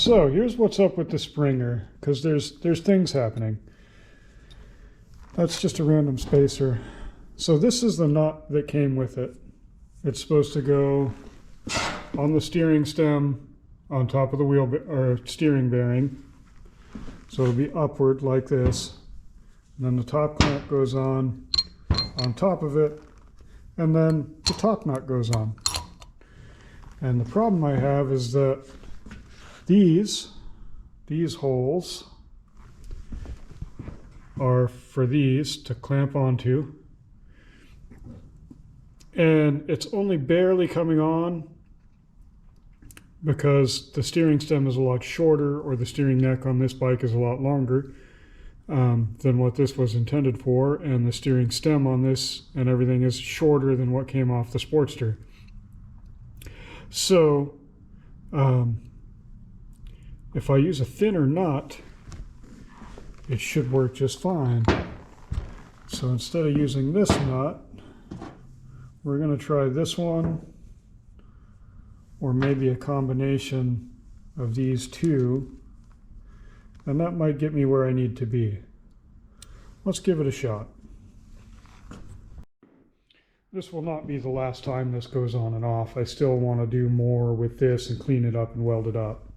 So here's what's up with the Springer, because there's things happening. That's just a random spacer. So this is the nut that came with it. It's supposed to go on the steering stem on top of the wheel or steering bearing. So it'll be upward like this. And then the top clamp goes on top of it, and then the top nut goes on. And the problem I have is that these holes are for these to clamp onto, and it's only barely coming on because the steering stem is a lot shorter, or the steering neck on this bike is a lot longer than what this was intended for, and the steering stem on this and everything is shorter than what came off the Sportster. So if I use a thinner nut, it should work just fine. So instead of using this nut, we're going to try this one, or maybe a combination of these two, and that might get me where I need to be. Let's give it a shot. This will not be the last time this goes on and off. I still want to do more with this and clean it up and weld it up.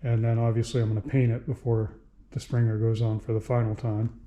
And then obviously I'm going to paint it before the Springer goes on for the final time.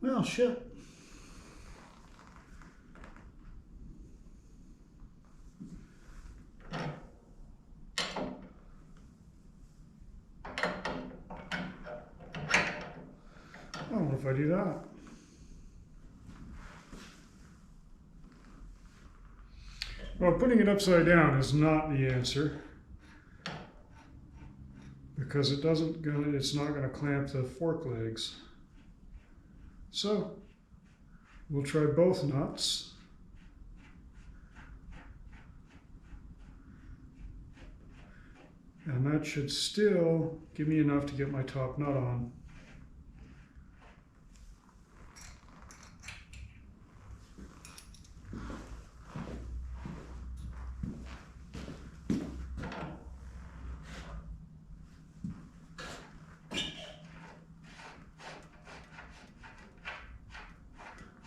Well, shit. I don't know if I do that. Well, putting it upside down is not the answer, because it's not going to clamp the fork legs. So we'll try both nuts. And that should still give me enough to get my top nut on.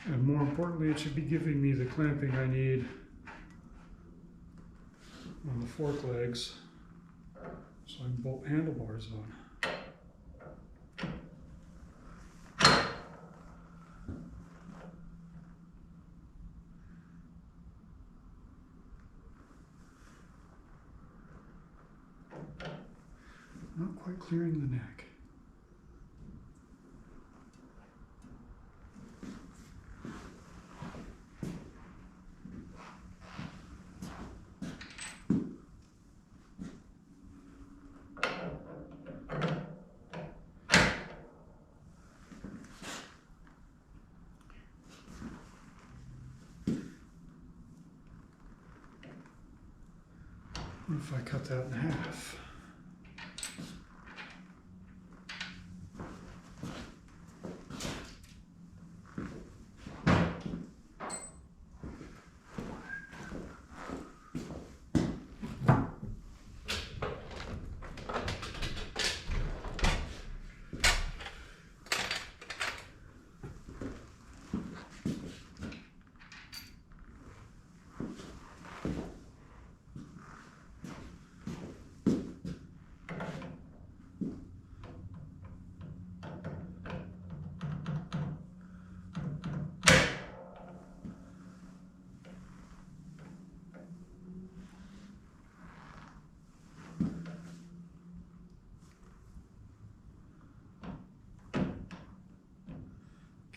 And more importantly, it should be giving me the clamping I need on the fork legs, so I can bolt handlebars on. Not quite clearing the neck. What if I cut that in half?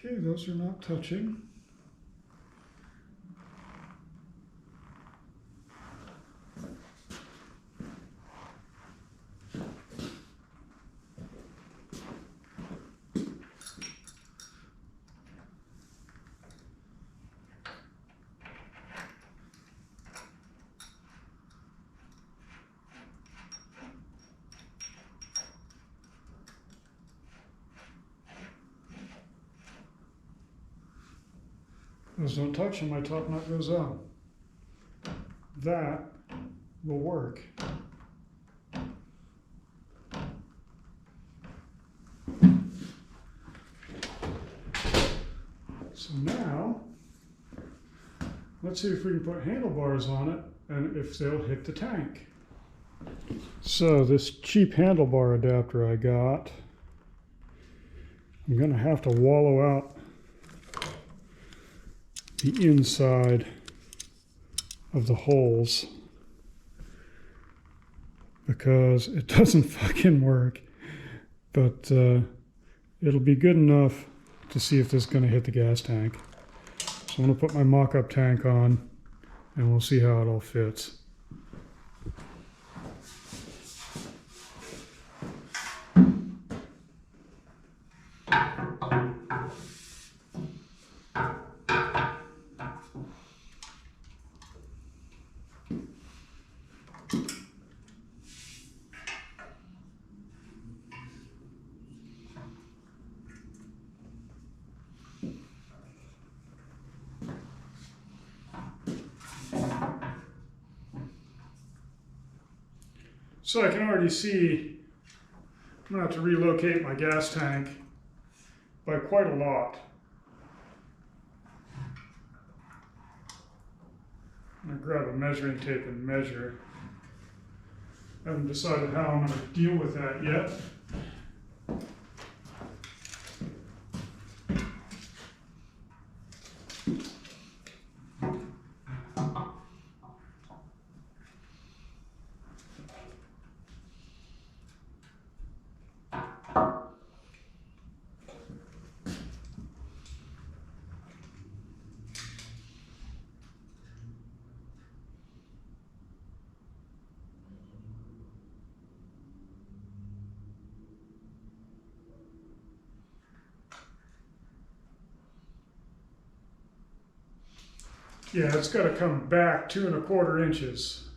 Okay, those are not touching. Those don't touch and my top nut goes out. That will work. So now, let's see if we can put handlebars on it and if they'll hit the tank. So this cheap handlebar adapter I got, I'm gonna have to wallow out the inside of the holes because it doesn't fucking work, but it'll be good enough to see if this is going to hit the gas tank. So I'm going to put my mock-up tank on and we'll see how it all fits. So I can already see I'm going to have to relocate my gas tank by quite a lot. I'm going to grab a measuring tape and measure. I haven't decided how I'm going to deal with that yet. Yeah, it's got to come back 2 1/4 inches.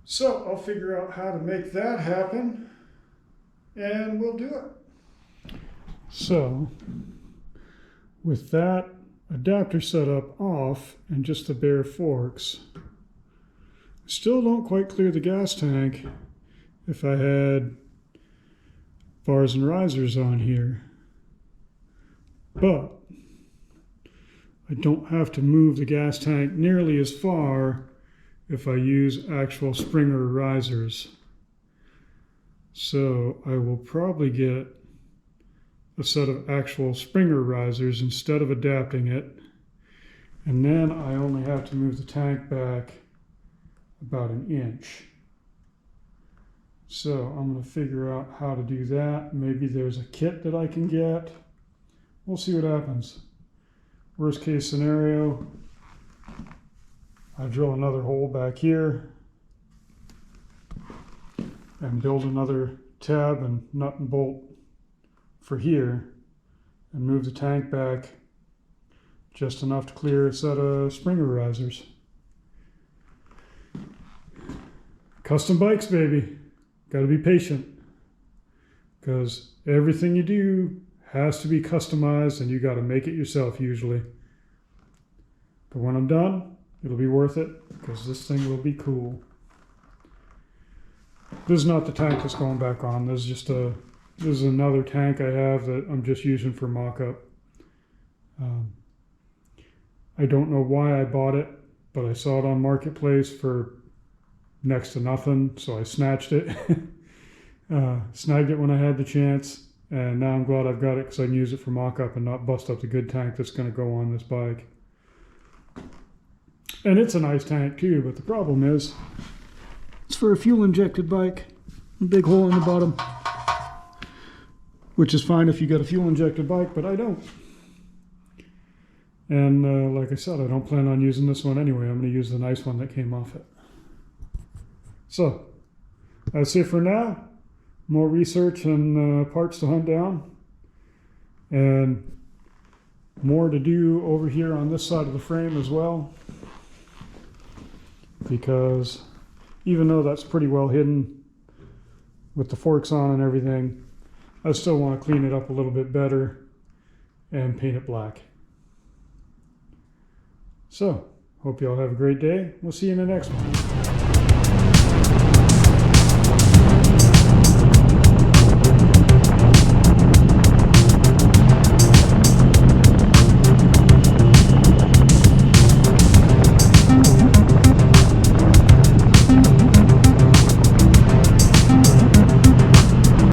So I'll figure out how to make that happen and we'll do it. So with that adapter set up off and just the bare forks, still don't quite clear the gas tank if I had bars and risers on here. But I don't have to move the gas tank nearly as far if I use actual Springer risers. So I will probably get a set of actual Springer risers instead of adapting it. And then I only have to move the tank back about 1 inch. So I'm going to figure out how to do that. Maybe there's a kit that I can get. We'll see what happens. Worst case scenario, I drill another hole back here and build another tab and nut and bolt for here and move the tank back just enough to clear a set of Springer risers. Custom bikes, baby. Got to be patient because everything you do has to be customized and you got to make it yourself usually. But when I'm done, it'll be worth it because this thing will be cool. This is not the tank that's going back on. This is another tank I have that I'm just using for mock-up. I don't know why I bought it, but I saw it on Marketplace for next to nothing, so I snatched it. Snagged it when I had the chance. And now I'm glad I've got it because I can use it for mock-up and not bust up the good tank that's going to go on this bike. And it's a nice tank too, but the problem is it's for a fuel-injected bike. A big hole in the bottom. which is fine if you got a fuel injected bike, but I don't. And like I said, I don't plan on using this one anyway. I'm going to use the nice one that came off it. So that's it for now. More research and parts to hunt down, and more to do over here on this side of the frame as well, because even though that's pretty well hidden with the forks on and everything, I still want to clean it up a little bit better and paint it black. So, hope you all have a great day. We'll see you in the next one.